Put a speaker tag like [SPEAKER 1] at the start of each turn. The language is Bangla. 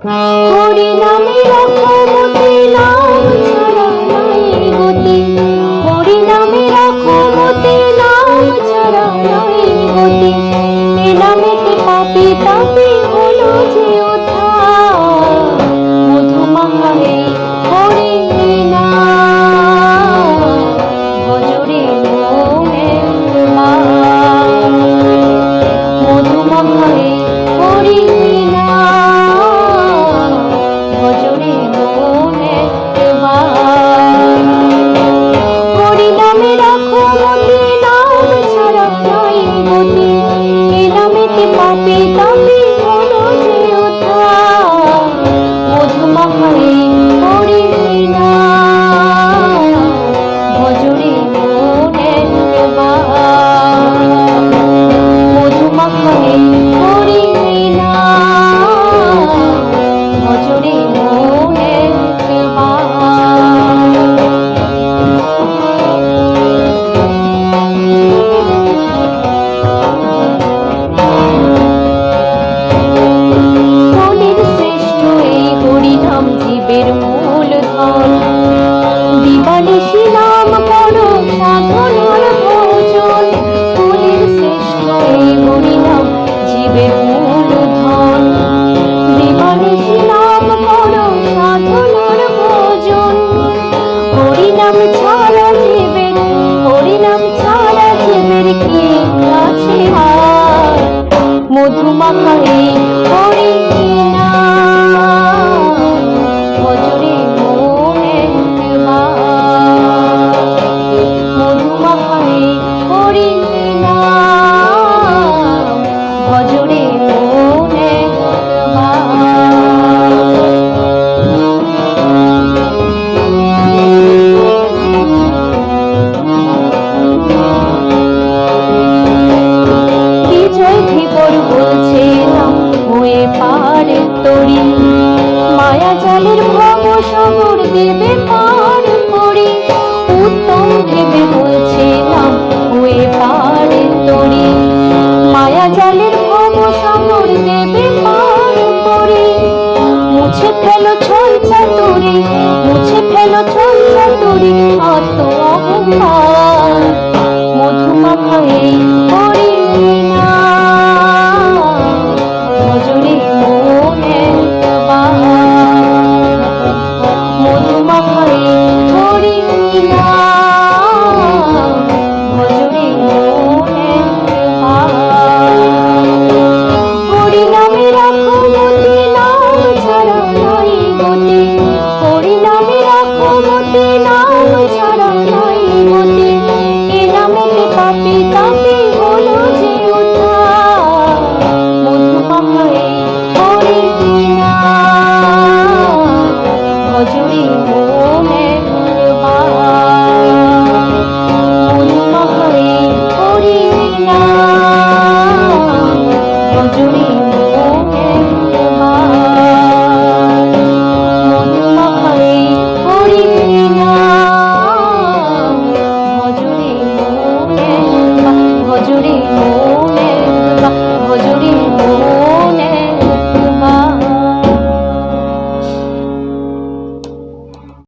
[SPEAKER 1] হরি নামে রাখো মতি, নাম ছাড়া নাই গতি। হরি নামে রাখো মতি, নাম ছাড়া নাই গতি। এ নামেতে পাপি তাপি হলো যে উদ্ধার। মধুমাখা এই হরি নাম, ভজরে মনের মান। মধুমাখা এই হরি নাম, ভজরে মনের মান। হরি নামে রাখো মতি, নাম ছাড়া নাই গতি। এ নামেতে পাপি তাপি হলো যে উদ্ধার। মধুমাখা এই হরি নাম, ভজরে মনের মান। মধুমাখা এই হরি নাম, ভজরে মনের মান। মনের শ্রেষ্ঠ এই হরিনাম জীবের মূল ধন। দিবানিশি নাম করো সাধনার ভোজন। মনের শ্রেষ্ঠ এই হরিনাম জীবের মূল ধন। দিবানিশি নাম করো সাধনার ভোজন। হরিনাম ছাড়া জীবের, হরিনাম ছাড়া জীবের কি আছে আর। মধুমাখা এই হরি নাম, ভজরে মনের মান। মধুমাখা এই হরি নাম, ভজরে মনের মান। বিজয় ধীবর বলছে নাম হয়ে পার তরি। মায়া জালের ভব সাগর দেবে পার করি। উত্তম ভেবে বলছে নাম হয়ে পার তরি। মায়া জালের ভব সাগর দেবে পার করি। মুছে ফেলো ছল চাতুরি, মুছে ফেলো ছল চাতুরি আত্ম অহংকার। মধুমাখা এই হরি নাম, ভজরে মনের মান। মধুমাখা এই হরি নাম, ভজরে মনের মান। হরি নামে রাখো মতি, নাম ছাড়া নাই গতি। হরি নামে রাখো মতি, নাম ছাড়া নাই গতি। এ নামেতে পাপি তাপি হলো যে উদ্ধার। মধুমাখা এই হরি নাম, ভজরে মনের মান। মধুমাখা এই হরি নাম, ভজরে